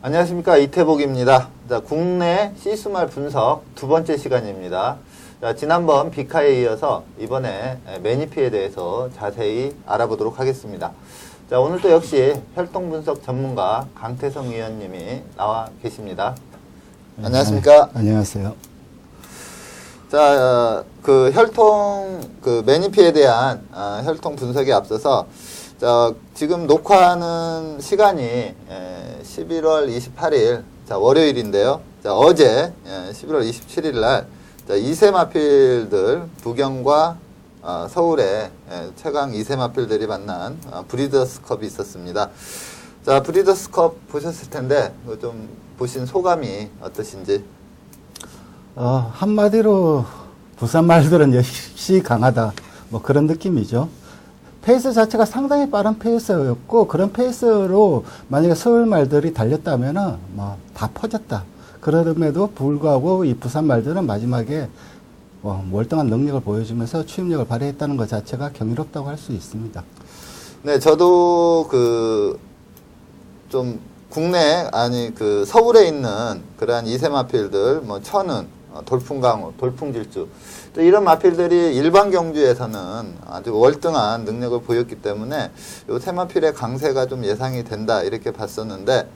안녕하십니까, 이태복입니다. 자, 국내 시스말 분석 두 번째 시간입니다. 자, 지난번 비카에 이어서 이번에 매니피에 대해서 자세히 알아보도록 하겠습니다. 자, 오늘도 역시 혈통 분석 전문가 강태성 위원님이 나와 계십니다. 네, 안녕하십니까? 안녕하세요. 자, 매니피에 대한 혈통 분석에 앞서서 자, 지금 녹화하는 시간이 11월 28일, 자, 월요일인데요. 자, 어제 11월 27일 날, 자, 2세 마필들, 부경과 서울의 최강 2세 마필들이 만난 브리더스컵이 있었습니다. 자, 브리더스컵 보셨을 텐데, 좀 보신 소감이 어떠신지? 한마디로 부산 말들은 역시 강하다. 뭐 그런 느낌이죠. 페이스 자체가 상당히 빠른 페이스였고, 그런 페이스로 만약에 서울 말들이 달렸다면은 뭐 다 퍼졌다. 그럼에도 불구하고 이 부산 말들은 마지막에 월등한 능력을 보여주면서 추임력을 발휘했다는 것 자체가 경이롭다고 할 수 있습니다. 네, 저도 좀 국내, 서울에 있는 그러한 2세 마필들, 뭐 천은, 돌풍강호, 돌풍질주, 또 이런 마필들이 일반 경주에서는 아주 월등한 능력을 보였기 때문에 요 세 마필의 강세가 좀 예상이 된다 이렇게 봤었는데,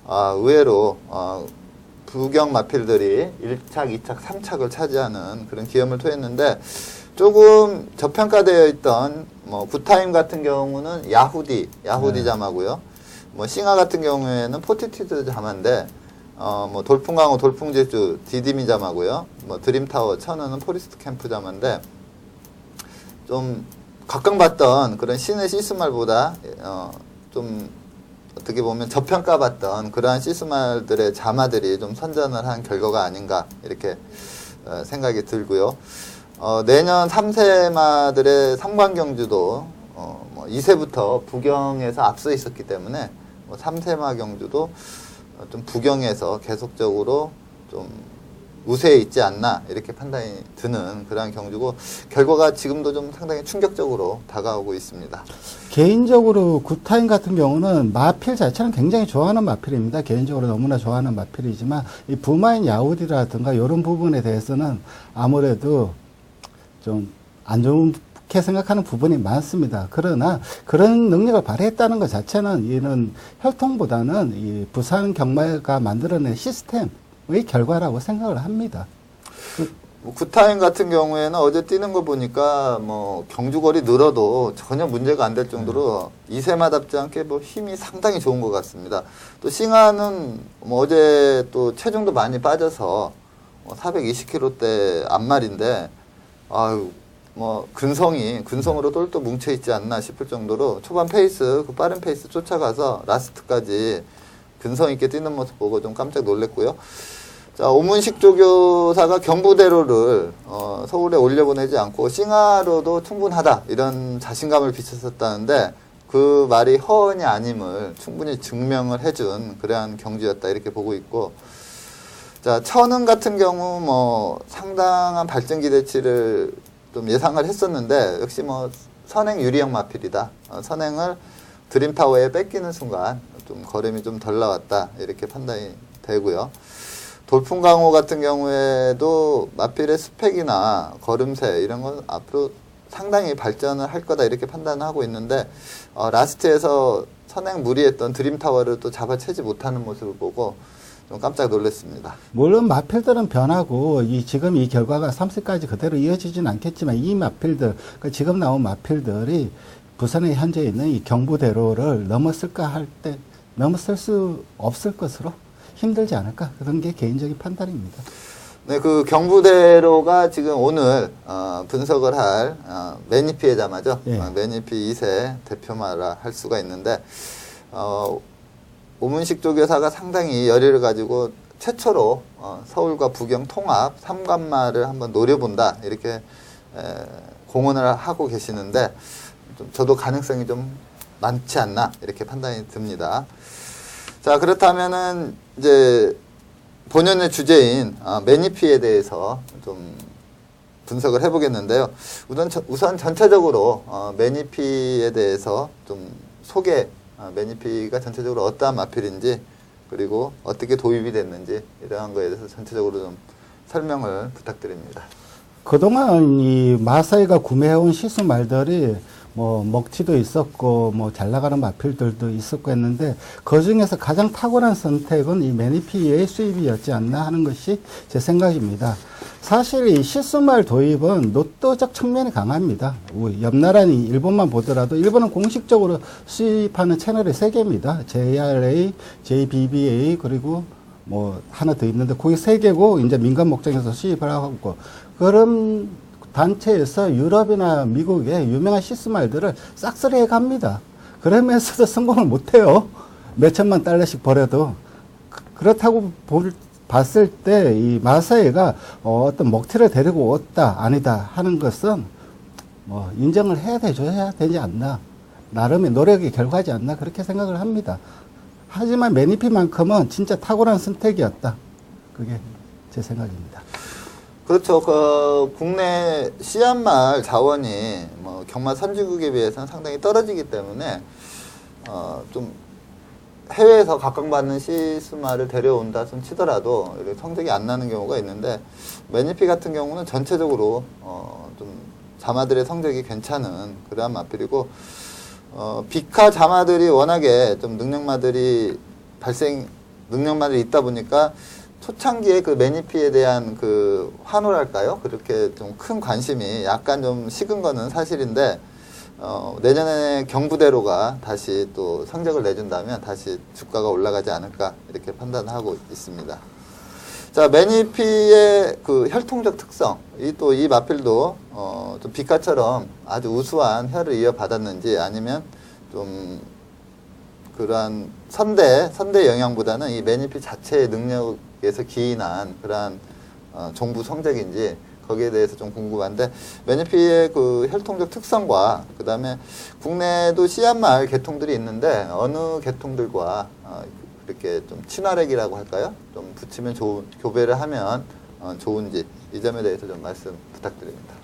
의외로 부경 마필들이 1착, 2착, 3착을 차지하는 그런 기염을 토했는데, 조금 저평가되어 있던 뭐 굿타임 같은 경우는 야후디 자마고요. 뭐 싱하 같은 경우에는 포티티드 자마인데, 뭐 돌풍강호, 돌풍질주 디디미 자마고요. 뭐 드림타워, 천은은 포리스트 캠프 자마인데, 좀 각광받던 그런 신의 시스말보다 좀 어떻게 보면 저평가받던 그러한 시스말들의 자마들이 좀 선전을 한 결과가 아닌가 이렇게 생각이 들고요. 내년 3세마들의 삼관경주도 뭐 2세부터 부경에서 앞서 있었기 때문에 뭐 3세마 경주도 좀 부경에서 계속적으로 좀 우세에 있지 않나 이렇게 판단이 드는 그러한 경주고, 결과가 지금도 좀 상당히 충격적으로 다가오고 있습니다. 개인적으로 굿타임 같은 경우는 마필 자체는 굉장히 좋아하는 마필입니다. 개인적으로 너무나 좋아하는 마필이지만 이 부마인 야후디라든가 이런 부분에 대해서는 아무래도 좀 안 좋게 생각하는 부분이 많습니다. 그러나 그런 능력을 발휘했다는 것 자체는 이는 혈통보다는 이 부산 경마가 만들어낸 시스템의 결과라고 생각을 합니다. 굿타임 같은 경우에는 어제 뛰는 거 보니까 뭐 경주거리 늘어도 전혀 문제가 안 될 정도로 2세마답지 않게 뭐 힘이 상당히 좋은 것 같습니다. 또 싱하는 뭐 어제 또 체중도 많이 빠져서 420kg대 앞말인데, 뭐 근성으로 똘똘 뭉쳐 있지 않나 싶을 정도로 초반 페이스, 그 빠른 페이스 쫓아가서 라스트까지 근성 있게 뛰는 모습 보고 좀 깜짝 놀랐고요. 자, 오문식 조교사가 경부대로를 서울에 올려보내지 않고 싱하로도 충분하다 이런 자신감을 비쳤었다는데, 그 말이 허언이 아님을 충분히 증명을 해준 그러한 경주였다 이렇게 보고 있고, 자, 천은 같은 경우 뭐 상당한 발전 기대치를 좀 예상을 했었는데, 역시 뭐 선행 유리형 마필이다. 선행을 드림타워에 뺏기는 순간 좀 걸음이 좀 덜 나왔다 이렇게 판단이 되고요. 돌풍강호 같은 경우에도 마필의 스펙이나 걸음새 이런 건 앞으로 상당히 발전을 할 거다 이렇게 판단하고 있는데, 라스트에서 선행 무리했던 드림타워를 또 잡아채지 못하는 모습을 보고 좀 깜짝 놀랐습니다. 물론 마필들은 변하고 지금 이 결과가 3세까지 그대로 이어지진 않겠지만, 이 마필들, 지금 나온 마필들이 부산에 현재 있는 이 경부대로를 넘었을까 할 때 넘었을 수 없을 것으로 힘들지 않을까, 그런 게 개인적인 판단입니다. 네, 그 경부대로가 지금 오늘 분석을 할 매니피의 자마죠. 예. 매니피 2세 대표마라 할 수가 있는데, 오문식 조교사가 상당히 열의를 가지고 최초로 서울과 부경 통합 3관마를 한번 노려본다 이렇게 공언을 하고 계시는데, 저도 가능성이 좀 많지 않나 이렇게 판단이 듭니다. 자, 그렇다면은 이제 본연의 주제인 매니피에 대해서 좀 분석을 해보겠는데요. 우선 전체적으로 매니피에 대해서 좀 소개, 매니피가 전체적으로 어떠한 마필인지, 그리고 어떻게 도입이 됐는지 이러한 거에 대해서 전체적으로 좀 설명을 부탁드립니다. 그동안 이 마사이가 구매해온 시수 말들이 뭐 먹튀도 있었고 뭐 잘 나가는 마필들도 있었고 했는데 그 중에서 가장 탁월한 선택은 이 매니피의 수입이었지 않나 하는 것이 제 생각입니다. 사실 이 시수말 도입은 노또적 측면이 강합니다. 옆 나라인 일본만 보더라도 일본은 공식적으로 수입하는 채널이 3개입니다. JRA, JBBA 그리고 뭐 하나 더 있는데 거기 3개고 이제 민간 목적에서 수입을 하고 그런 단체에서 유럽이나 미국의 유명한 시스말들을 싹쓸이 해갑니다. 그러면서도 성공을 못해요. 몇천만 달러씩 벌어도. 그렇다고 봤을 때 이 마사이가 어떤 먹튀를 데리고 왔다 아니다 하는 것은 뭐 인정을 해줘야 되지 않나. 나름의 노력의 결과지 않나 그렇게 생각을 합니다. 하지만 매니피만큼은 진짜 탁월한 선택이었다. 그게 제 생각입니다. 그렇죠. 국내 씨앗말 자원이 뭐 경마 선진국에 비해서는 상당히 떨어지기 때문에 좀 해외에서 각광받는 시스말을 데려온다 손 치더라도 성적이 안 나는 경우가 있는데 매니피 같은 경우는 전체적으로 좀 자마들의 성적이 괜찮은 그러한 마필이고 비카 자마들이 워낙에 좀 능력마들이 있다 보니까 초창기에 그 매니피에 대한 그 환호랄까요? 그렇게 좀 큰 관심이 약간 좀 식은 거는 사실인데, 내년에 경부대로가 다시 또 성적을 내준다면 다시 주가가 올라가지 않을까 이렇게 판단하고 있습니다. 자, 매니피의 그 혈통적 특성, 이 마필도, 좀 비카처럼 아주 우수한 혈을 이어받았는지 아니면 좀 그러한 선대 영향보다는 이 매니피 자체의 능력에서 기인한 그러한 종부 성적인지 거기에 대해서 좀 궁금한데 매니피의 그 혈통적 특성과 그 다음에 국내도 씨앗말 계통들이 있는데 어느 계통들과 그렇게 좀 친화력이라고 할까요? 좀 붙이면 교배를 하면 좋은지 이 점에 대해서 좀 말씀 부탁드립니다.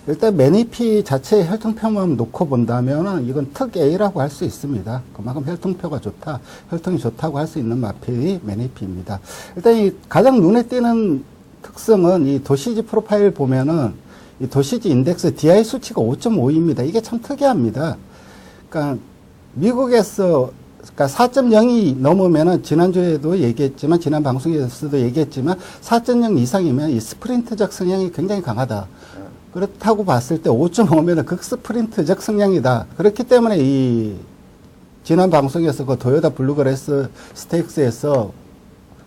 일단 매니피 자체의 혈통표만 놓고 본다면 이건 특 A라고 할 수 있습니다. 그만큼 혈통표가 좋다, 혈통이 좋다고 할 수 있는 마필이 매니피입니다. 일단 이 가장 눈에 띄는 특성은 이 도시지 프로파일 보면은 이 도시지 인덱스 DI 수치가 5.5입니다. 이게 참 특이합니다. 그러니까 미국에서 그러니까 4.0이 넘으면은 지난주에도 얘기했지만 지난 방송에서도 얘기했지만 4.0 이상이면 이 스프린트적 성향이 굉장히 강하다. 그렇다고 봤을 때 5.5면은 극스프린트적 성향이다. 그렇기 때문에 이 지난 방송에서 그 도요타 블루그래스 스테이크스에서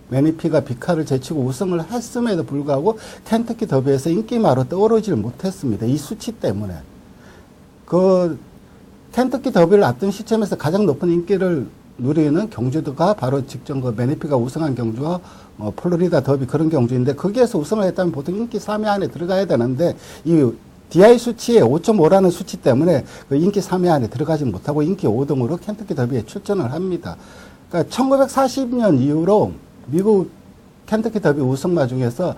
매니피가 비카를 제치고 우승을 했음에도 불구하고 켄터키 더비에서 인기마로 떠오르질 못했습니다. 이 수치 때문에. 그 켄터키 더비를 앞둔 시점에서 가장 높은 인기를 누리는 경주가 바로 직전 그 매니피가 우승한 경주와 플로리다 더비 그런 경주인데 거기에서 우승을 했다면 보통 인기 3위 안에 들어가야 되는데 이 DI 수치에 5.5라는 수치 때문에 그 인기 3위 안에 들어가지 못하고 인기 5등으로 켄터키 더비에 출전을 합니다. 그러니까 1940년 이후로 미국 켄터키 더비 우승마 중에서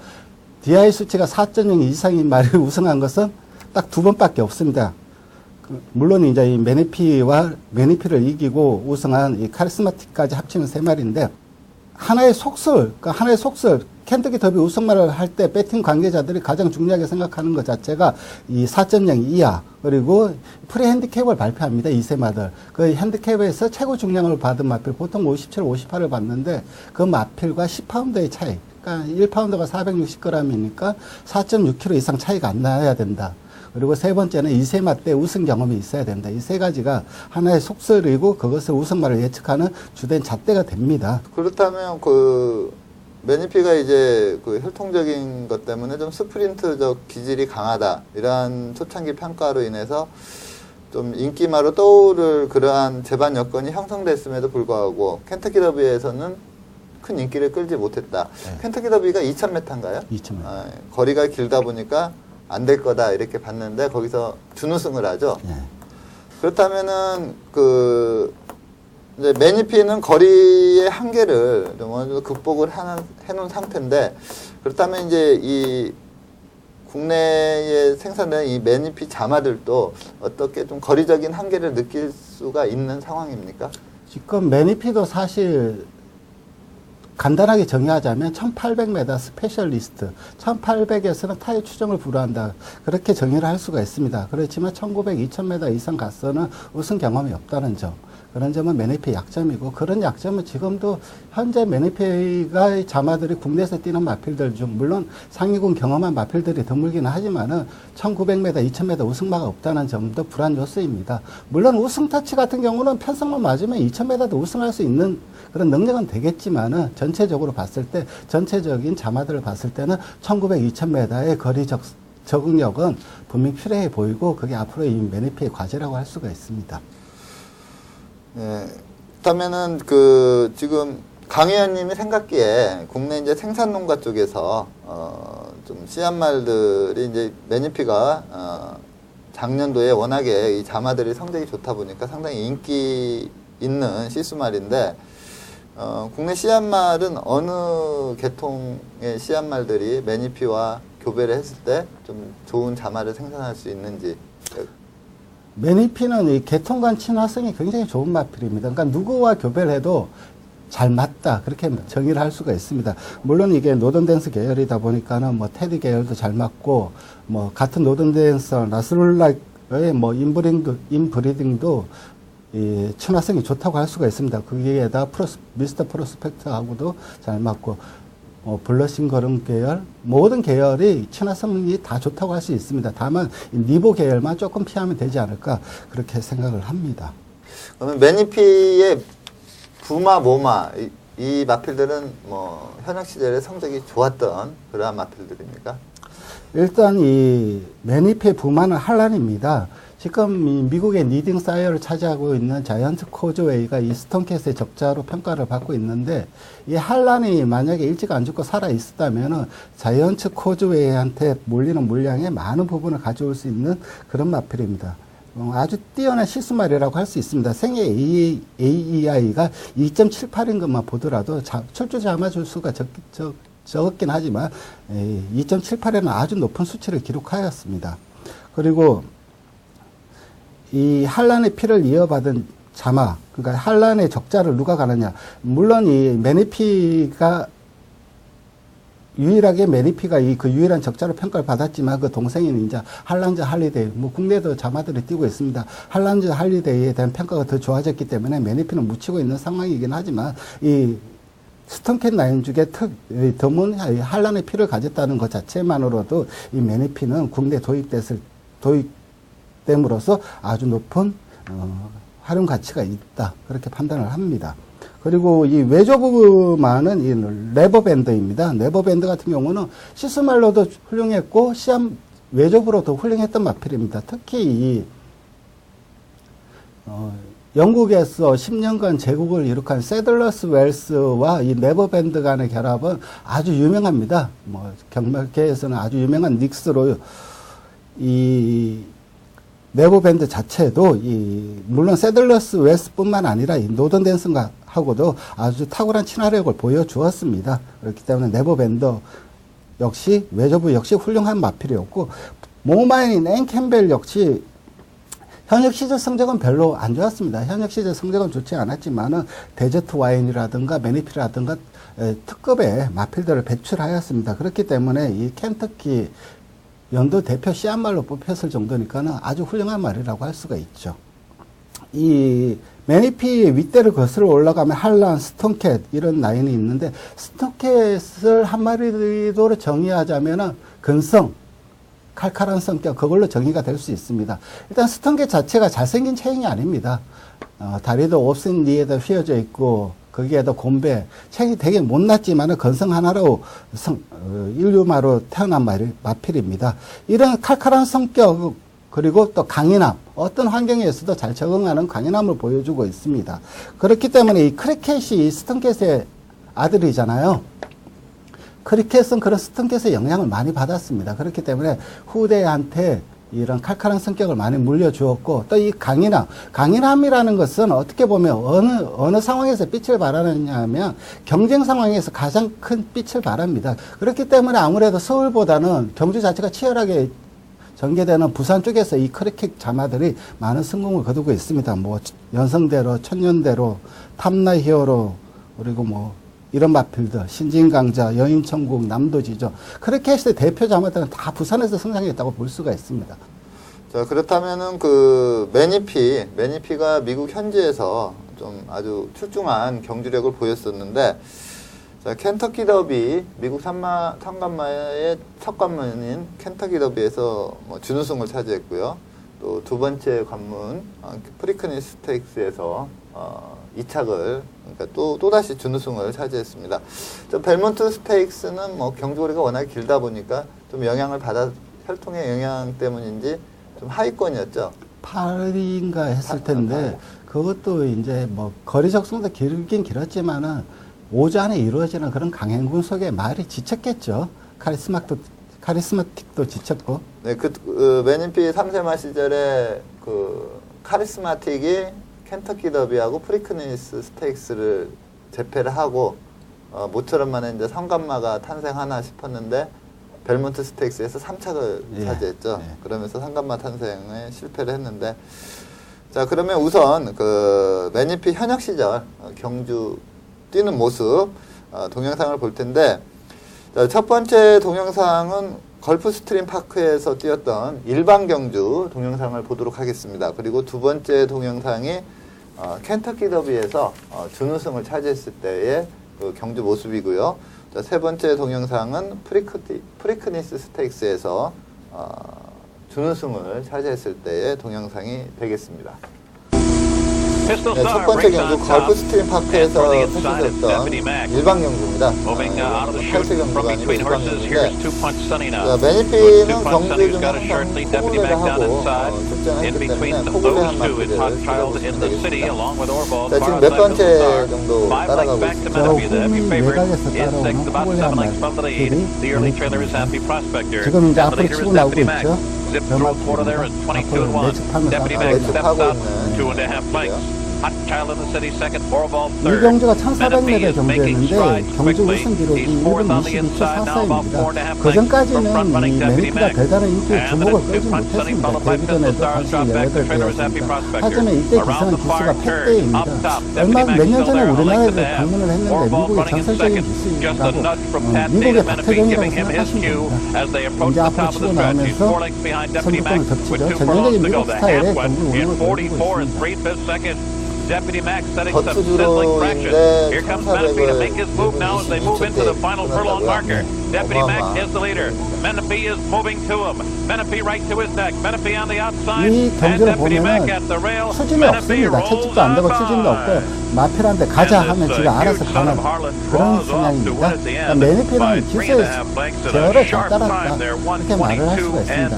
DI 수치가 4.0 이상인 말이 우승한 것은 딱 2번밖에 없습니다. 물론 이제 이 매니피를 이기고 우승한 이 카리스마틱까지 합치면 3마리인데 하나의 속설, 켄터키 더비 우승말을 할 때 배팅 관계자들이 가장 중요하게 생각하는 것 자체가 이 4.0 이하 그리고 프리 핸디캡을 발표합니다. 2세마들. 그 핸디캡에서 최고 중량을 받은 마필 보통 57, 58을 받는데 그 마필과 10파운드의 차이. 그러니까 1파운드가 460g이니까 4.6kg 이상 차이가 안 나야 된다. 그리고 세 번째는 2세마 때 우승 경험이 있어야 된다. 이 세 가지가 하나의 속설이고 그것을 우승말을 예측하는 주된 잣대가 됩니다. 그렇다면 그 매니피가 이제 그 혈통적인 것 때문에 좀 스프린트적 기질이 강하다. 이러한 초창기 평가로 인해서 좀 인기마로 떠오를 그러한 제반 여건이 형성됐음에도 불구하고 켄터키 더비에서는 큰 인기를 끌지 못했다. 네. 켄터키 더비가 2000m인가요? 2000m. 거리가 길다 보니까 안 될 거다 이렇게 봤는데 거기서 준우승을 하죠. 네. 그렇다면은 그 이제 매니피는 거리의 한계를 좀 어느 정도 극복을 해놓은 상태인데 그렇다면 이제 이 국내에 생산된 이 매니피 자마들도 어떻게 좀 거리적인 한계를 느낄 수가 있는 상황입니까? 지금 매니피도 사실 간단하게 정의하자면 1800m 스페셜리스트, 1800에서는 타의 추정을 불허한다. 그렇게 정의를 할 수가 있습니다. 그렇지만 1900, 2000m 이상 가서는 우승 경험이 없다는 점. 그런 점은 맨위피의 약점이고, 그런 약점은 지금도 현재 맨위피가 자마들이 국내에서 뛰는 마필들 중, 물론 상위군 경험한 마필들이 드물기는 하지만은 1900m, 2000m 우승마가 없다는 점도 불안 요소입니다. 물론 우승 터치 같은 경우는 편성만 맞으면 2000m도 우승할 수 있는 그런 능력은 되겠지만은 전체적으로 봤을 때, 전체적인 자마들을 봤을 때는 1900, 2000m의 거리 적응력은 분명히 필요해 보이고, 그게 앞으로 이 맨위피의 과제라고 할 수가 있습니다. 예, 그렇다면은 지금 강 의원님이 생각기에 국내 이제 생산농가 쪽에서 좀 씨앗 말들이 이제 맨위피가 작년도에 워낙에 이 자마들이 성적이 좋다 보니까 상당히 인기 있는 시수말인데, 국내 씨앗 말은 어느 계통의 씨앗 말들이 맨위피와 교배를 했을 때 좀 좋은 자마를 생산할 수 있는지. 맨위피는 이 계통간 친화성이 굉장히 좋은 마필입니다. 그러니까 누구와 교배를 해도 잘 맞다. 그렇게 정의를 할 수가 있습니다. 물론 이게 노던댄스 계열이다 보니까는 뭐 테디 계열도 잘 맞고, 뭐 같은 노던댄서 라스룰라의 뭐 인브리딩도 이 친화성이 좋다고 할 수가 있습니다. 거기에다 미스터 프로스펙트하고도 잘 맞고, 블러싱 걸음 계열, 모든 계열이 친화성이 다 좋다고 할 수 있습니다. 다만 니보 계열만 조금 피하면 되지 않을까, 그렇게 생각을 합니다. 그러면 맨위피의 부마, 모마 이 마필들은 뭐 현역 시절에 성적이 좋았던 그러한 마필들입니까? 일단 이 맨위피의 부마는 한란입니다. 지금 이 미국의 리딩 사이어를 차지하고 있는 자이언트 코즈웨이가 이 스톤캣의 적자로 평가를 받고 있는데, 이 한란이 만약에 일찍 안 죽고 살아 있었다면은 자이언트 코즈웨이한테 몰리는 물량의 많은 부분을 가져올 수 있는 그런 마필입니다. 아주 뛰어난 시수말이라고 할 수 있습니다. 생애 AEI가 2.78인 것만 보더라도 철주 자마줄 수가 적긴 하지만 2.78에는 아주 높은 수치를 기록하였습니다. 그리고 이 한란의 피를 이어받은 자마, 그러니까 한란의 적자를 누가 가느냐. 물론 이 맨위피가 유일하게 맨위피가 그 유일한 적자로 평가를 받았지만, 그 동생인 이제 한란즈 할리데이, 뭐 국내에도 자마들이 뛰고 있습니다. 한란즈 할리데이에 대한 평가가 더 좋아졌기 때문에 맨위피는 묻히고 있는 상황이긴 하지만, 이 스톤캣 나인죽의 드문 한란의 피를 가졌다는 것 자체만으로도 이 맨위피는 국내 도입됨으로써 아주 높은 활용 가치가 있다, 그렇게 판단을 합니다. 그리고 이 외조부마는 이 레버밴드입니다. 레버밴드 같은 경우는 시스말로도 훌륭했고 시암 외조부로도 훌륭했던 마필입니다. 특히 이 영국에서 10년간 제국을 이룩한 세들러스 웰스와 이 레버밴드 간의 결합은 아주 유명합니다. 뭐 경마계에서는 아주 유명한 닉스로 이 레버밴드 자체도 물론 세들러스 웰스뿐만 아니라 이 노던 댄슨하고도 아주 탁월한 친화력을 보여주었습니다. 그렇기 때문에 레버밴드 역시 외조부 역시 훌륭한 마필이었고, 모마인 앤 캠벨 역시 현역 시절 성적은 별로 안 좋았습니다. 현역 시절 성적은 좋지 않았지만은 데저트 와인이라든가 맨위피라든가 특급의 마필들을 배출하였습니다. 그렇기 때문에 이 켄터키 연도 대표 씨앗말로 뽑혔을 정도니까는 아주 훌륭한 말이라고 할 수가 있죠. 이 맨위피 윗대를 거슬러 올라가면 한란, 스톤캣 이런 라인이 있는데, 스톤캣을 한 마리로 정의하자면은 근성, 칼칼한 성격, 그걸로 정의가 될 수 있습니다. 일단 스톤캣 자체가 잘생긴 체형이 아닙니다. 다리도 옵슨 니에다 휘어져 있고, 거기에다 곰배, 체형이 되게 못났지만은 건성 하나로 인류마로 태어난 마필입니다. 이런 칼칼한 성격, 그리고 또 강인함, 어떤 환경에서도 잘 적응하는 강인함을 보여주고 있습니다. 그렇기 때문에 이 크리켓이 스톤캣의 아들이잖아요. 크리켓은 그런 스톤캣의 영향을 많이 받았습니다. 그렇기 때문에 후대한테 이런 칼칼한 성격을 많이 물려주었고, 또 이 강인함이라는 것은 어떻게 보면 어느 상황에서 빛을 발하느냐 하면 경쟁 상황에서 가장 큰 빛을 발합니다. 그렇기 때문에 아무래도 서울보다는 경주 자체가 치열하게 전개되는 부산 쪽에서 이 크리켓 자마들이 많은 성공을 거두고 있습니다. 뭐 연성대로, 천년대로, 탐나 히어로, 그리고 뭐 이런 마필들, 신진강자, 여인천국, 남도지조 그렇게 했을 때 대표 자마들은 다 부산에서 성장했다고 볼 수가 있습니다. 자, 그렇다면은 그 매니피가 미국 현지에서 좀 아주 출중한 경주력을 보였었는데, 자, 켄터키 더비, 미국 상간마의 첫 관문인 켄터키 더비에서 뭐 준우승을 차지했고요. 또 두 번째 관문, 프리크니스 스테이크스에서 2착을, 그러니까 또다시 준우승을 차지했습니다. 벨몬트 스테이크스는 뭐 경주거리가 워낙 길다 보니까 좀 혈통의 영향 때문인지 좀 하위권이었죠. 8위인가 했을 텐데, 그것도 이제 뭐 거리 적성도 길긴 길었지만은 오전에 이루어지는 그런 강행군 속에 말이 지쳤겠죠. 카리스마틱도 지쳤고. 네, 매니피 3세마 시절에 그 카리스마틱이 켄터키 더비하고 프리크니스 스테이크스를 제패를 하고 모처럼 만에 이제 상간마가 탄생하나 싶었는데 벨몬트 스테이크스에서 3착을 차지했죠. 그러면서 상간마 탄생에 실패를 했는데, 자, 그러면 우선 그 매니피 현역 시절 경주 뛰는 모습 동영상을 볼 텐데, 자, 첫 번째 동영상은 걸프 스트림 파크에서 뛰었던 일반 경주 동영상을 보도록 하겠습니다. 그리고 두 번째 동영상이 켄터키 더비에서 준우승을 차지했을 때의 그 경주 모습이고요. 자, 세 번째 동영상은 프리크니스 스테이크스에서 준우승을 차지했을 때의 동영상이 되겠습니다. 네, 첫 번째 경주 걸프 스트림 파크에서 펼쳐졌던 일반 경주입니다. 8세 경주가 아니고 일반 경주인데, 매니피는 경주 중에 항상 코골레를 하고 출전을 했기 때문에 코골레한 마크를 찾아보시면 되겠습니다. 자, 지금 몇 번째 정도 따라가고 있습니다. 저 홈이 외곽에서 따라오는 코골레한 마필이 지금 이제 앞으로 치고 나오고 있죠. 저 마필입니다. 앞으로 내측하고 있는 이 경주가 1400m 경주였는데 경주 우승 기록이 1분 22초 44입니다. 그 전까지는 이 매니피가 별다른 인기의 주목을 끌지 못했습니다. 데뷔전에도 단순 18대였습니다. 하지만 이때 기승한 기수가 100대입니다. 얼마 몇 년 전에 우리나라에 방문을 했는데 미국의 전설적인 기수라고 미국의 박태정이라고 생각하시면 됩니다. 이제 앞으로 치고 나오면서 선두권을 덮치죠. 전형적인 미국 스타일의 경주 운영을 보여주고 있습니다. 겉으로인데 1400을 Deputy Mack is the leader. Menifee is moving to him. Menifee right to his neck. Menifee on the outside. 이 경주를 보면은 추진이 없습니다. 채찍도 안 되고 추진도 없고 마필한테 가자 하면 지가 알아서 가는 그런 성향입니다. 그러니까 매니피는 기세의 제어를 잘 따랐다 이렇게 말을 할 수가 있습니다.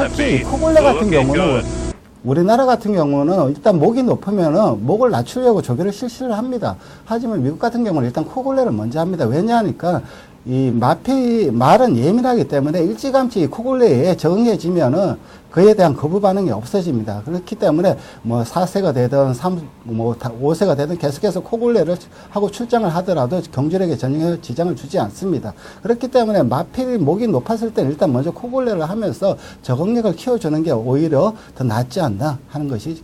특히 코골레 같은 경우는 우리나라 같은 경우는 일단 목이 높으면은 목을 낮추려고 조교를 실시를 합니다. 하지만 미국 같은 경우는 일단 코골레를 먼저 합니다. 왜냐하니까 이 말은 예민하기 때문에 일찌감치 코골레에 적응해지면은 그에 대한 거부 반응이 없어집니다. 그렇기 때문에 뭐 4세가 되든 5세가 되든 계속해서 코골레를 하고 출장을 하더라도 경주력에 전혀 지장을 주지 않습니다. 그렇기 때문에 마필이 목이 높았을 때는 일단 먼저 코골레를 하면서 적응력을 키워주는 게 오히려 더 낫지 않나 하는 것이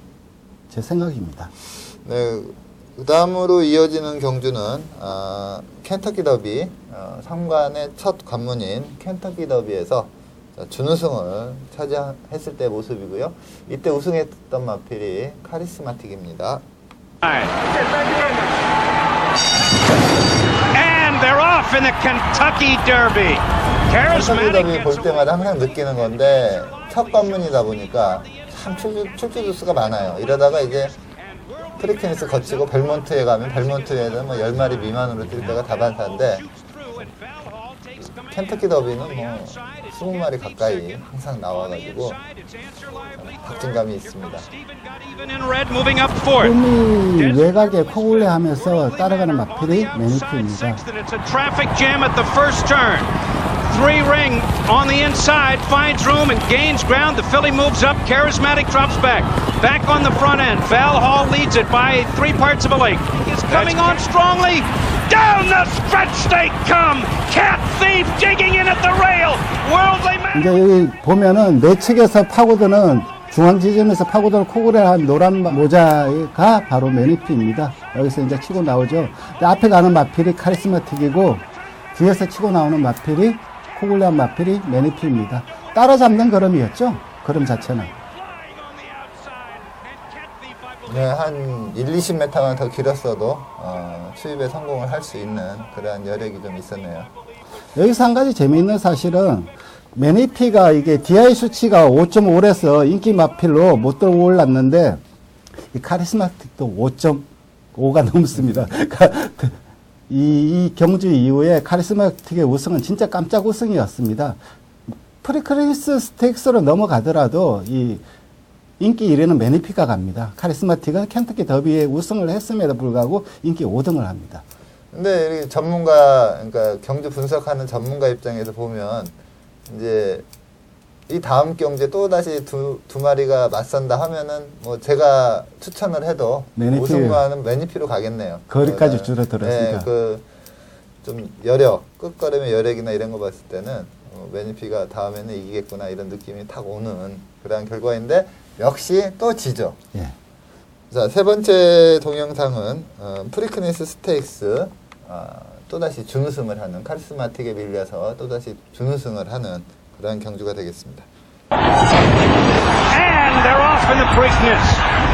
제 생각입니다. 네. 그 다음으로 이어지는 경주는 켄터키 더비 상관의 첫 관문인 켄터키 더비에서 준우승을 차지했을 때 모습이고요. 이때 우승했던 마필이 카리스마틱입니다. And they're off in the Kentucky Derby. 켄터키 더비 볼 때마다 항상 느끼는 건데 첫 관문이다 보니까 참 출주 두수가 많아요. 이러다가 이제 프리크니스 거치고 벨몬트에 가면 벨몬트에는 뭐 10마리 미만으로 뛸 때가 다반사인데 켄터키 더비는 뭐 20마리 가까이 항상 나와가지고 박진감이 있습니다. 홈이 외곽에 코골레 하면서 따라가는 마필이 매니피입니다. Three ring on the inside, finds room and gains ground. The filly moves up. Charismatic drops back. Back on the front end. Val Hall leads it by 3 parts of a length. Is coming on strongly. Down the stretch they come. Cat Thief digging in at the rail. Worldly Man. 이제 여기 보면은 내측에서 파고드는 중앙 지점에서 파고드는 코골이한 노란 모자가 바로 매니피입니다. 여기서 이제 치고 나오죠. 근데 앞에 가는 마필이 카리스마틱이고 뒤에서 치고 나오는 마필이 코골이한 마필이 매니피입니다. 따라잡는 걸음이었죠. 걸음 자체는. 네, 한 1, 20m만 더 길었어도 추입에 성공을 할 수 있는 그러한 여력이 좀 있었네요. 여기서 한 가지 재미있는 사실은 매니피가 이게 DI 수치가 5.5에서 인기 마필로 못 들어올랐는데 이 카리스마틱도 5.5가 넘습니다. 그러니까 이 경주 이후에 카리스마틱의 우승은 진짜 깜짝 우승이었습니다. 프리크리스 스테이크스로 넘어가더라도 이 인기 1위는 매니피가 갑니다. 카리스마틱은 켄터키 더비에 우승을 했음에도 불구하고 인기 5등을 합니다. 근데 이 전문가, 그러니까 경주 분석하는 전문가 입장에서 보면 이제 이 다음 경주에 또 다시 두 마리가 맞선다 하면은 뭐 제가 추천을 해도 매니피. 우승과는 매니피로 가겠네요. 거리까지 줄어들었으니까. 네, 그 좀 여력, 끝걸음의 여력이나 이런 거 봤을 때는 매니피가 다음에는 이기겠구나 이런 느낌이 탁 오는 그런 결과인데 역시 또 지죠. 예. 자, 세 번째 동영상은 프리크니스 스테이크스 또다시 준우승을 하는 카리스마틱에 밀려서 또다시 준우승을 하는 그런 경주가 되겠습니다. And they're off in the Preakness.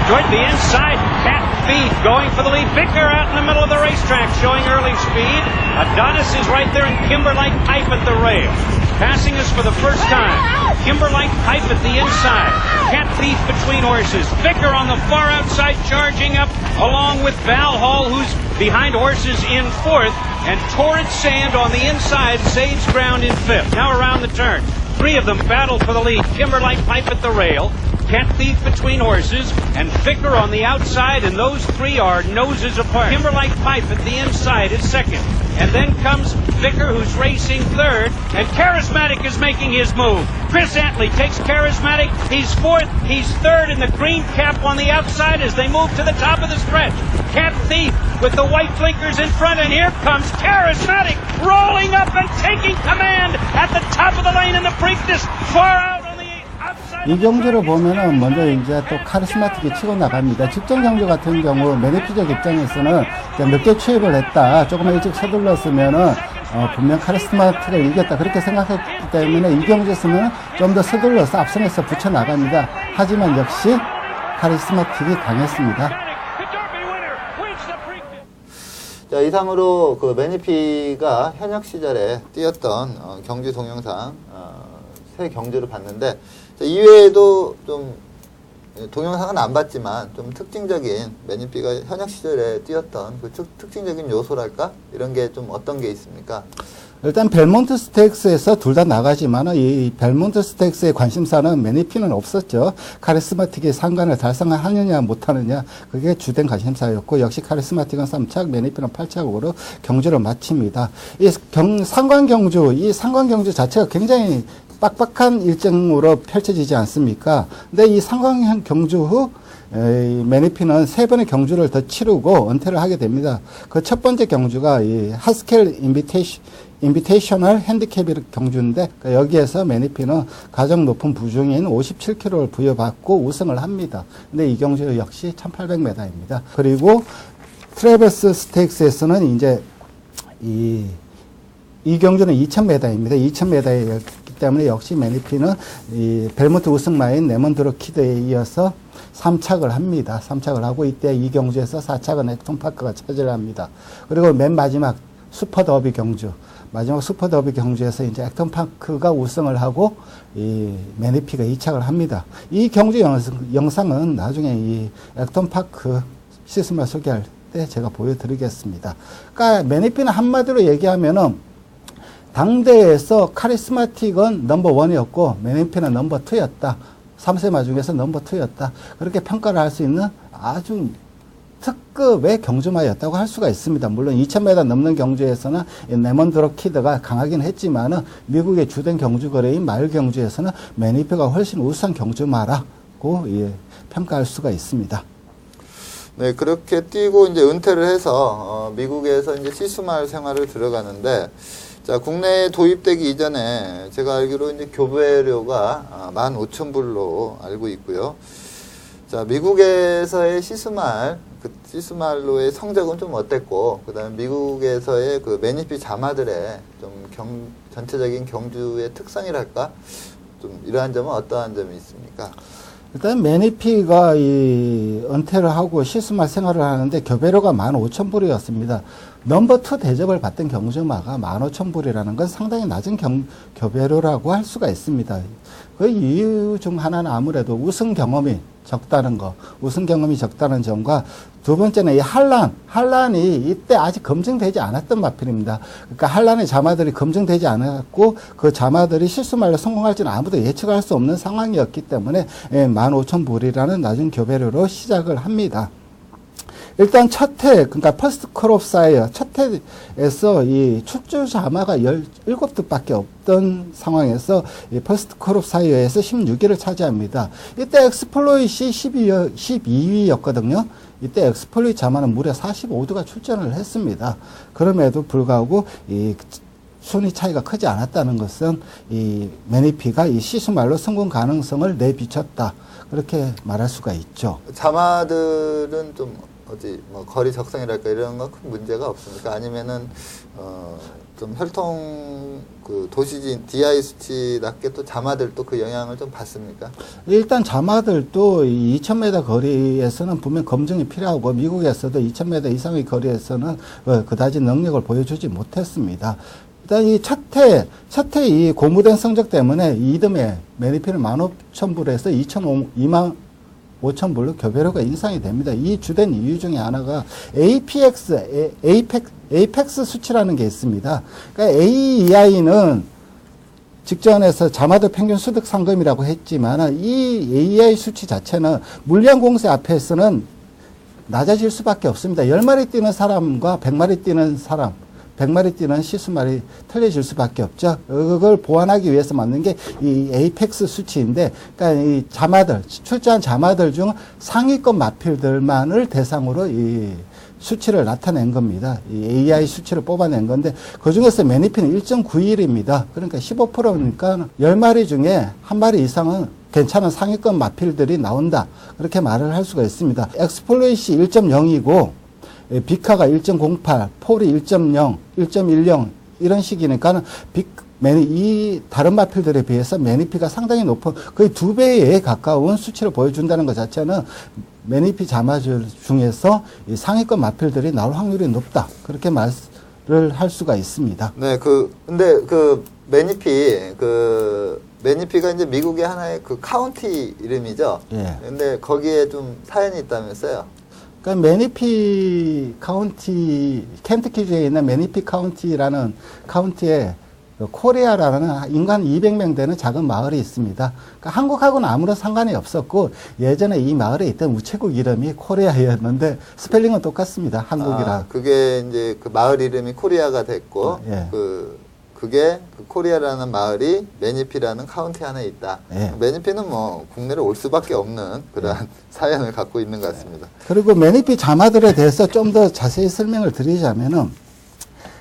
Toward the inside, Cat Thief going for the lead. Vicker out in the middle of the racetrack showing early speed. Adonis is right there and Kimberlite Pipe at the rail. Passing us for the first time. Kimberlite Pipe at the inside. Cat Thief between horses. Vicker on the far outside charging up along with Val Hall who's behind horses in fourth. And Torrent Sand on the inside. Sage Ground in fifth. Now around the turn. Three of them battle for the lead. Kimberlite Pipe at the rail. Cat Thief between horses, and Vicker on the outside, and those three are noses apart. Kimberlite Pipe at the inside is second. And then comes Vicker, who's racing third, and Charismatic is making his move. Chris Antley takes Charismatic. He's fourth. He's third in the green cap on the outside as they move to the top of the stretch. Cat Thief with the white blinkers in front, and here comes Charismatic rolling up and taking command at the top of the lane in the Preakness, far out on the outside. 이 경주를 보면은 먼저 이제 또 카리스마틱이 치고 나갑니다. 직전 경주 같은 경우 매니피적 입장에서는 늦게 추입을 했다. 조금 일찍 서둘렀으면은 분명 카리스마틱을 이겼다. 그렇게 생각했기 때문에 이 경주에서는 좀 더 서둘러서 앞선에서 붙여 나갑니다. 하지만 역시 카리스마틱이 강했습니다. 자, 이상으로 그 매니피가 현역 시절에 뛰었던 경주 동영상 세 경주를 봤는데 자, 이외에도 좀 동영상은 안 봤지만 좀 특징적인 매니피가 현역 시절에 뛰었던 그 특징적인 요소랄까? 이런 게 좀 어떤 게 있습니까? 일단 벨몬트 스테이크스에서 둘 다 나가지만 이 벨몬트 스테이크스의 관심사는 매니피는 없었죠. 카리스마틱이 상관을 달성하느냐 못하느냐 그게 주된 관심사였고 역시 카리스마틱은 3착, 매니피는 8착으로 경주를 마칩니다. 이 상관 경주 자체가 굉장히 빡빡한 일정으로 펼쳐지지 않습니까? 근데 이 상관 경주 후 매니피는 3번의 경주를 더 치르고 은퇴를 하게 됩니다. 그 첫 번째 경주가 이 하스켈 인비테이셔널 핸디캡 경주인데 여기에서 매니피는 가장 높은 부중인 57kg를 부여받고 우승을 합니다. 근데 이 경주 역시 1800m입니다. 그리고 트래버스 스테이크스에서는 이제 이 경주는 2000m입니다. 2000m이기 때문에 역시 매니피는 이 벨몬트 우승마인 레몬드로 키드에 이어서 3착을 합니다. 3착을 하고 이때 이 경주에서 4착은 액톤파크가 차지를 합니다. 그리고 맨 마지막 슈퍼더비 경주, 마지막 슈퍼더비 경주에서 이제 액톤파크가 우승을 하고 이 매니피가 2착을 합니다. 이 경주 영상은 나중에 이 액톤파크 시스템을 소개할 때 제가 보여드리겠습니다. 그러니까 매니피는 한마디로 얘기하면은 당대에서 카리스마틱은 넘버1이었고 매니피는 넘버2였다. 3세마 중에서 넘버2였다. 그렇게 평가를 할 수 있는 아주 특급의 경주마였다고 할 수가 있습니다. 물론 2000m 넘는 경주에서는 레몬드로 키드가 강하긴 했지만은 미국의 주된 경주거래인 마일 경주에서는 매니피가 훨씬 우수한 경주마라고 평가할 수가 있습니다. 네, 그렇게 뛰고 이제 은퇴를 해서 미국에서 이제 시스마일 생활을 들어가는데 자, 국내에 도입되기 이전에 제가 알기로 이제 교배료가 15,000불로 알고 있고요. 자, 미국에서의 시스말, 그 시스말로의 성적은 좀 어땠고, 그 다음에 미국에서의 그 매니피 자마들의 좀 전체적인 경주의 특성이랄까? 좀 이러한 점은 어떠한 점이 있습니까? 일단 매니피가 이 은퇴를 하고 시스말 생활을 하는데 교배료가 15,000불이었습니다. 넘버 2 대접을 받던 경주마가 15,000불이라는 건 상당히 낮은 교배료라고 할 수가 있습니다. 그 이유 중 하나는 아무래도 우승 경험이 적다는 거, 우승 경험이 적다는 점과 두 번째는 이 한란이 이때 아직 검증되지 않았던 마필입니다. 그러니까 한란의 자마들이 검증되지 않았고 그 자마들이 실수말로 성공할지는 아무도 예측할 수 없는 상황이었기 때문에 15,000불이라는 낮은 교배료로 시작을 합니다. 일단 첫 해, 그러니까 퍼스트 크롭 사이어, 첫 해에서 이 출주 자마가 17득밖에 없던 상황에서 이 퍼스트 크롭 사이어에서 16위를 차지합니다. 이때 엑스플로잇이 12위였거든요. 이때 엑스플로잇 자마는 무려 45두가 출전을 했습니다. 그럼에도 불구하고 이 순위 차이가 크지 않았다는 것은 이 매니피가 이 시스말로 성공 가능성을 내비쳤다. 그렇게 말할 수가 있죠. 자마들은 좀 뭐 거리 적성이랄까 이런 건 큰 문제가 없습니까? 아니면은 좀 혈통 그 도시진 DI 수치답게 또 자마들도 그 영향을 좀 받습니까? 일단 자마들도 2,000m 거리에서는 분명 검증이 필요하고 미국에서도 2,000m 이상의 거리에서는 그다지 능력을 보여주지 못했습니다. 일단 이 첫 해 이 고무된 성적 때문에 이듬해 매니피는 15,000불에서 25,000불로 교배료가 인상이 됩니다. 이 주된 이유 중에 하나가 에이펙스 수치라는 게 있습니다. 그러니까 AEI는 직전에서 자마들 평균 소득 상금이라고 했지만 이 AEI 수치 자체는 물량 공세 앞에서는 낮아질 수밖에 없습니다. 10마리 뛰는 사람과 100마리 뛰는 사람, 100마리 뛰는 시스말이 틀려질 수밖에 없죠. 그걸 보완하기 위해서 만든 게 이 에이펙스 수치인데, 그러니까 이 자마들, 출전한 자마들 중 상위권 마필들만을 대상으로 이 수치를 나타낸 겁니다. 이 AI 수치를 뽑아낸 건데, 그 중에서 매니피는 1.91입니다. 그러니까 15%니까 10마리 중에 한 마리 이상은 괜찮은 상위권 마필들이 나온다. 그렇게 말을 할 수가 있습니다. 엑스플로잇이 1.0이고, 비카가 1.08, 폴이 1.0, 1.10 이런 식이니까는 이 다른 마필들에 비해서 매니피가 상당히 높은 거의 2배에 가까운 수치를 보여준다는 것 자체는 매니피 자마들 중에서 이 상위권 마필들이 나올 확률이 높다. 그렇게 말을 할 수가 있습니다. 네, 근데 매니피가 이제 미국의 하나의 그 카운티 이름이죠. 예. 근데 거기에 좀 사연이 있다면서요? 그러니까 매니피 카운티, 켄터키주에 있는 매니피 카운티라는 카운티에 코리아라는 인간 200명 되는 작은 마을이 있습니다. 그러니까 한국하고는 아무런 상관이 없었고 예전에 이 마을에 있던 우체국 이름이 코리아였는데 스펠링은 똑같습니다. 한국이랑. 그게 이제 그 마을 이름이 코리아가 됐고 예. 그게 그 코리아라는 마을이 매니피라는 카운티 안에 있다. 예. 매니피는 뭐 국내로 올 수밖에 없는 그러한 사연을 갖고 있는 것 같습니다. 그리고 매니피 자마들에 대해서 좀 더 자세히 설명을 드리자면은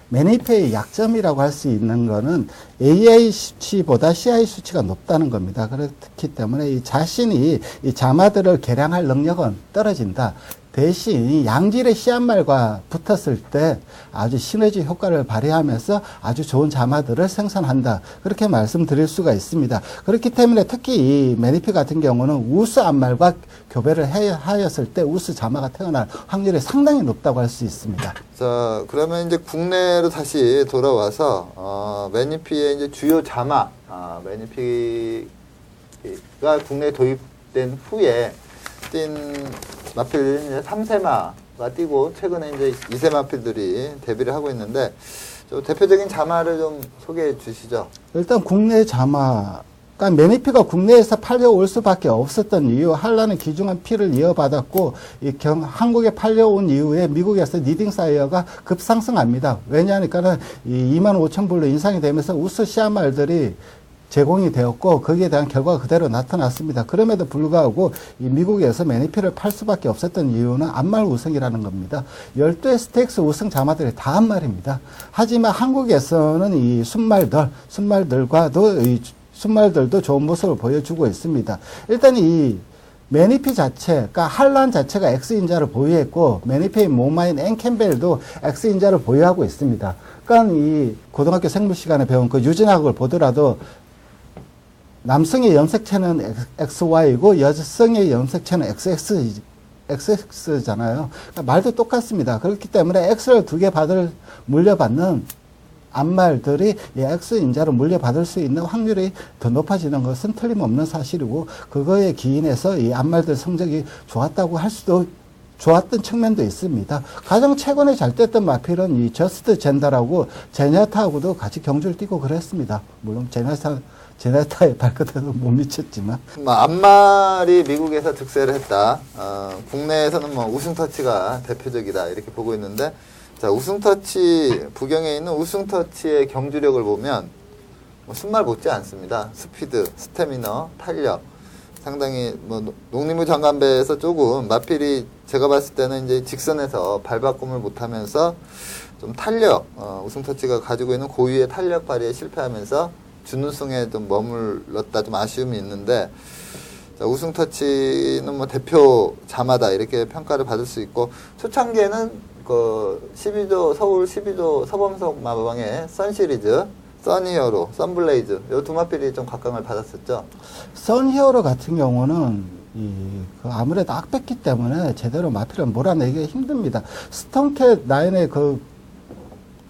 매니피의 약점이라고 할 수 있는 거는 AI 수치보다 CI 수치가 높다는 겁니다. 그렇기 때문에 이 자신이 이 자마들을 개량할 능력은 떨어진다. 대신 이 양질의 씨앗말과 붙었을 때 아주 시너지 효과를 발휘하면서 아주 좋은 자마들을 생산한다. 그렇게 말씀드릴 수가 있습니다. 그렇기 때문에 특히 이 매니피 같은 경우는 우수 암말과 교배를 하였을 때 우수 자마가 태어날 확률이 상당히 높다고 할 수 있습니다. 자, 그러면 이제 국내로 다시 돌아와서 매니피의 이제 주요 자마, 매니피가 국내에 도입된 후에 뛴 마필 3세마가 뛰고 최근에 이제 2세 마필들이 데뷔를 하고 있는데 좀 대표적인 자마를 좀 소개해 주시죠. 일단 국내 자마, 그러니까 매니피가 국내에서 팔려올 수밖에 없었던 이유, 한라는 귀중한 피를 이어받았고 한국에 팔려온 이후에 미국에서 리딩 사이어가 급상승합니다. 왜냐하니까는 이 25,000불로 인상이 되면서 우수 씨앗말들이 제공이 되었고 거기에 대한 결과가 그대로 나타났습니다. 그럼에도 불구하고 이 미국에서 매니피를 팔 수밖에 없었던 이유는 암말 우승이라는 겁니다. 12의 스테이크스 우승 자마들이 다 암말입니다. 하지만 한국에서는 이 순말들도 좋은 모습을 보여주고 있습니다. 일단 이 매니피 자체, 그러니까 한란 자체가 X인자를 보유했고 매니피의 모마인 앤캠벨도 X인자를 보유하고 있습니다. 그러니까 이 고등학교 생물 시간에 배운 그 유전학을 보더라도 남성의 염색체는 XY이고 여성의 염색체는 XX잖아요. 그러니까 말도 똑같습니다. 그렇기 때문에 X를 2개 물려받는 암말들이 이 X인자로 물려받을 수 있는 확률이 더 높아지는 것은 틀림없는 사실이고 그거에 기인해서 이 암말들 성적이 좋았던 측면도 있습니다. 가장 최근에 잘 뗐던 마필은 이 저스트 젠더라고 제네타하고도 같이 경주를 뛰고 그랬습니다. 물론 제네타의 발끝에도 못 미쳤지만. 암말이 미국에서 득세를 했다. 국내에서는 뭐 우승터치가 대표적이다 이렇게 보고 있는데, 자, 우승터치, 부경에 있는 우승터치의 경주력을 보면 뭐 순말 못지 않습니다. 스피드, 스태미너, 탄력. 상당히 뭐 농림부 장관배에서 조금 마필이 제가 봤을 때는 이제 직선에서 발바꿈을 못하면서 좀 탄력, 우승터치가 가지고 있는 고유의 탄력 발휘에 실패하면서 준우승에 좀 머물렀다 좀 아쉬움이 있는데, 자, 우승터치는 뭐 대표 자마다 이렇게 평가를 받을 수 있고, 초창기에는 그 12조, 서울 12조 서범석 마방의 선시리즈, 선히어로, 선블레이즈, 요 두 마필이 좀 각광을 받았었죠. 선히어로 같은 경우는 아무래도 악뺐기 때문에 제대로 마필을 몰아내기가 힘듭니다. 스톤캣 라인의 그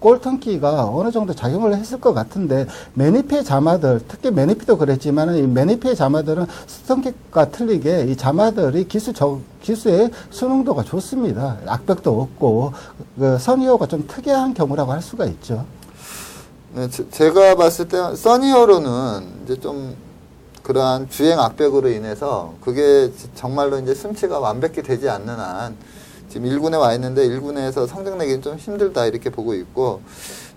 꼴턴기가 어느 정도 작용을 했을 것 같은데, 매니피의 자마들, 특히 매니피도 그랬지만 이 매니피의 자마들은 스톤캣과 틀리게 이 자마들이 기수의 수능도가 좋습니다. 악벽도 없고, 그 선히어로가 좀 특이한 경우라고 할 수가 있죠. 네, 제가 봤을 때 선히어로는 이제 좀 그러한 주행 악벽으로 인해서 그게 정말로 이제 순치가 완벽히 되지 않는 한 지금 1군에 와 있는데 1군에서 성적 내기는 좀 힘들다 이렇게 보고 있고,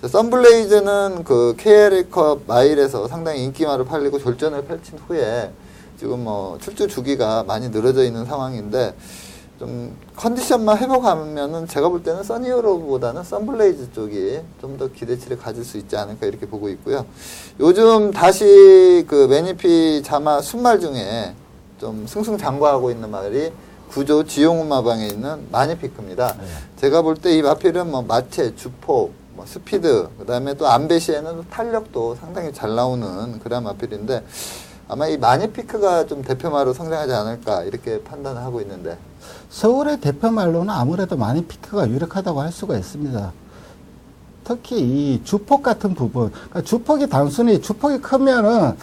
썬블레이즈는 그 KL컵 마일에서 상당히 인기마로 팔리고 졸전을 펼친 후에 지금 뭐 출주 주기가 많이 늘어져 있는 상황인데, 좀 컨디션만 회복하면은 제가 볼 때는 써니어로보다는 썬블레이즈 쪽이 좀 더 기대치를 가질 수 있지 않을까 이렇게 보고 있고요. 요즘 다시 그 매니피 자마 순말 중에 좀 승승장구하고 있는 말이 구조 지용훈 마방에 있는 마니피크입니다. 네. 제가 볼 때 이 마필은 뭐 마체, 주폭, 뭐 스피드, 그 다음에 또 안배시에는 탄력도 상당히 잘 나오는 그런 마필인데, 아마 이 마니피크가 좀 대표마로 성장하지 않을까 이렇게 판단을 하고 있는데, 서울의 대표말로는 아무래도 마니피크가 유력하다고 할 수가 있습니다. 특히 이 주폭 같은 부분, 그러니까 주폭이 크면은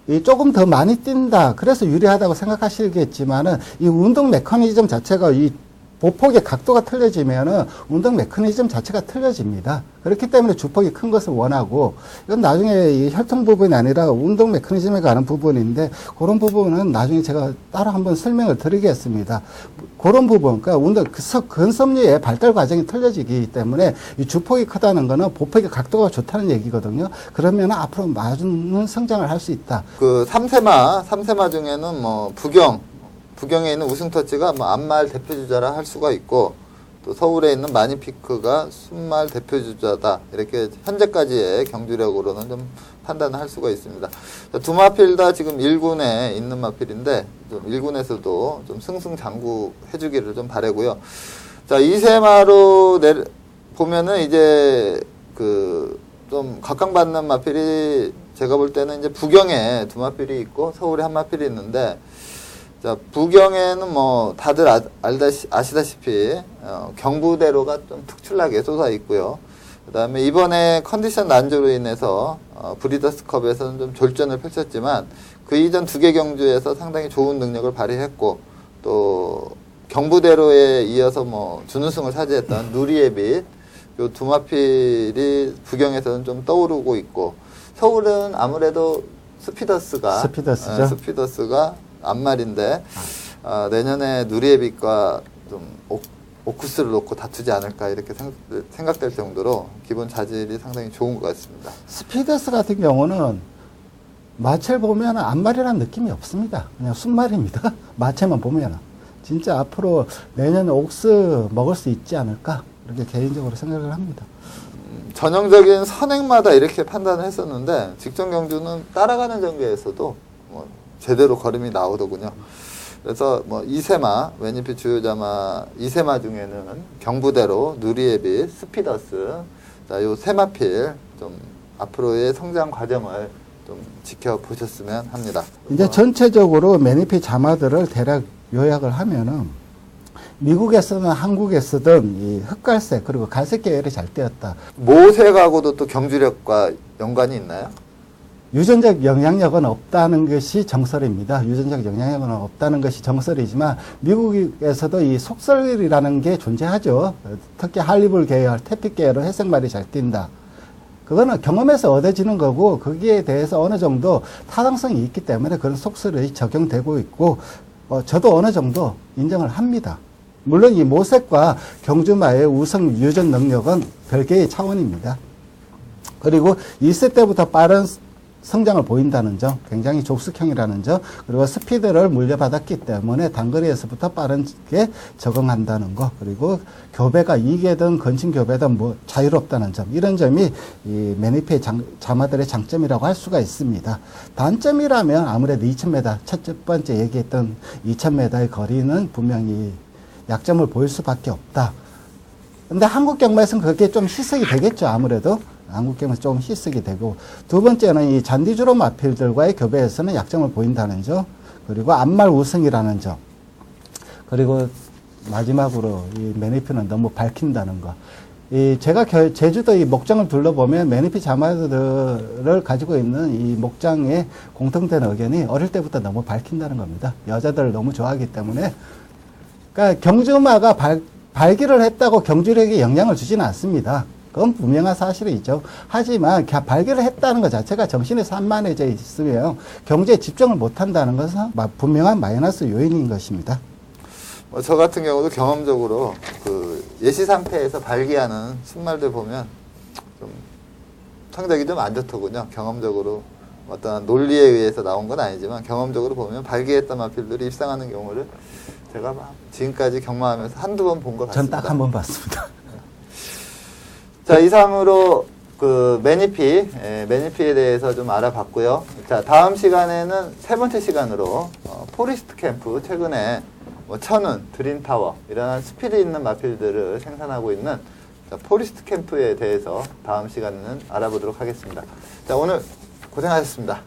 이 조금 더 많이 뛴다, 그래서 유리하다고 생각하시겠지만은 이 운동 메커니즘 자체가 이 보폭의 각도가 틀려지면은 운동 메커니즘 자체가 틀려집니다. 그렇기 때문에 주폭이 큰 것을 원하고, 이건 나중에 이 혈통 부분이 아니라 운동 메커니즘에 관한 부분인데, 그런 부분은 나중에 제가 따로 한번 설명을 드리겠습니다. 그런 부분, 그러니까 운동 근섬유의 발달 과정이 틀려지기 때문에 이 주폭이 크다는 거는 보폭의 각도가 좋다는 얘기거든요. 그러면 앞으로 맞는 성장을 할 수 있다. 그 3세마 중에는 뭐 부경에 있는 우승터치가 뭐 암말 대표주자라 할 수가 있고, 또 서울에 있는 마니피크가 순말 대표주자다, 이렇게 현재까지의 경주력으로는 좀 판단을 할 수가 있습니다. 두 마필 다 지금 1군에 있는 마필인데, 좀 1군에서도 좀 승승장구 해주기를 좀 바라고요. 자, 2세마로 보면은 이제 그 좀 각광받는 마필이 제가 볼 때는 이제 부경에 두 마필이 있고 서울에 한 마필이 있는데, 자, 부경에는 뭐 다들 아시다시피 경부대로가 좀 특출나게 솟아 있고요. 그 다음에 이번에 컨디션 난조로 인해서 브리더스컵에서는 좀 졸전을 펼쳤지만, 그 이전 2개 경주에서 상당히 좋은 능력을 발휘했고, 또 경부대로에 이어서 뭐 준우승을 차지했던 누리의 빛, 요 두 마필이 부경에서는 좀 떠오르고 있고, 서울은 아무래도 스피더스가 암말인데, 내년에 누리의 빛과 좀 오쿠스를 놓고 다투지 않을까 이렇게 생각될 정도로 기본 자질이 상당히 좋은 것 같습니다. 스피더스 같은 경우는 마체를 보면 앞말이라는 느낌이 없습니다. 그냥 순말입니다. 마체만 보면 진짜 앞으로 내년에 옥스 먹을 수 있지 않을까 이렇게 개인적으로 생각을 합니다. 전형적인 선행마다 이렇게 판단을 했었는데 직전 경주는 따라가는 전개에서도 뭐 제대로 걸음이 나오더군요. 그래서 뭐 이세마, 매니피 주요자마 이세마 중에는 경부대로, 누리에빗, 스피더스, 자, 요 세마필 좀 앞으로의 성장 과정을 좀 지켜보셨으면 합니다. 이제 전체적으로 매니피 자마들을 대략 요약을 하면은 미국에서는 한국에서든 이 흑갈색 그리고 갈색 계열이 잘 띄었다. 모색하고도 또 경주력과 연관이 있나요? 유전적 영향력은 없다는 것이 정설입니다. 유전적 영향력은 없다는 것이 정설이지만 미국에서도 이 속설이라는 게 존재하죠. 특히 할리불 계열, 태픽 계열은 회색말이 잘 띈다. 그거는 경험에서 얻어지는 거고 거기에 대해서 어느 정도 타당성이 있기 때문에 그런 속설이 적용되고 있고 저도 어느 정도 인정을 합니다. 물론 이 모색과 경주마의 우성 유전 능력은 별개의 차원입니다. 그리고 2세 때부터 빠른 성장을 보인다는 점, 굉장히 족숙형이라는 점, 그리고 스피드를 물려받았기 때문에 단거리에서부터 빠르게 적응한다는 것, 그리고 교배가 2개든 건칭 교배든 뭐 자유롭다는 점, 이런 점이 이 매니피의 자마들의 장점이라고 할 수가 있습니다. 단점이라면 아무래도 2000m, 첫 번째 얘기했던 2000m의 거리는 분명히 약점을 보일 수밖에 없다. 근데 한국 경마에서는 그게 좀 희석이 되겠죠, 아무래도. 한국 경마에서 좀 희석이 되고, 두 번째는 이 잔디주로 마필들과의 교배에서는 약점을 보인다는 점, 그리고 앞말 우승이라는 점, 그리고 마지막으로 이 매니피는 너무 밝힌다는 거. 제가 제주도 이 목장을 둘러보면 매니피 자마들을 가지고 있는 이 목장의 공통된 의견이 어릴 때부터 너무 밝힌다는 겁니다. 여자들을 너무 좋아하기 때문에. 그러니까 경주마가 발기를 했다고 경주력에 영향을 주지는 않습니다. 그건 분명한 사실이죠. 하지만 발기를 했다는 것 자체가 정신에 산만해져 있으면 경주에 집중을 못한다는 것은 분명한 마이너스 요인인 것입니다. 저 같은 경우도 경험적으로 그 예시 상태에서 발기하는 순말들 보면 좀 성적이 좀 안 좋더군요. 경험적으로 어떤 논리에 의해서 나온 건 아니지만 경험적으로 보면 발기했던 마필들이 입상하는 경우를 제가 지금까지 경마하면서 한두 번 본 것 같습니다. 전 딱 한 번 봤습니다. 자, 이상으로 그 매니피에 대해서 좀 알아봤고요. 자, 다음 시간에는 세 번째 시간으로 포리스트 캠프, 최근에 뭐 천운, 드림타워 이런 스피드 있는 마필들을 생산하고 있는 포리스트 캠프에 대해서 다음 시간에는 알아보도록 하겠습니다. 자, 오늘 고생하셨습니다.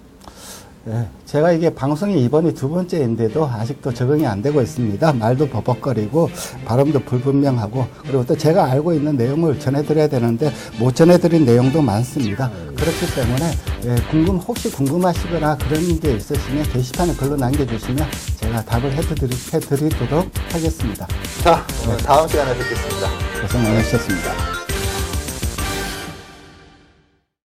네, 제가 이게 방송이 이번이 두 번째인데도 아직도 적응이 안 되고 있습니다. 말도 버벅거리고 발음도 불분명하고, 그리고 또 제가 알고 있는 내용을 전해드려야 되는데 못 전해드린 내용도 많습니다. 그렇기 때문에 혹시 궁금하시거나 그런 게 있으시면 게시판에 글로 남겨주시면 제가 답을 해드리도록 하겠습니다. 자, 오늘 다음 시간에 뵙겠습니다. 고생 많으셨습니다.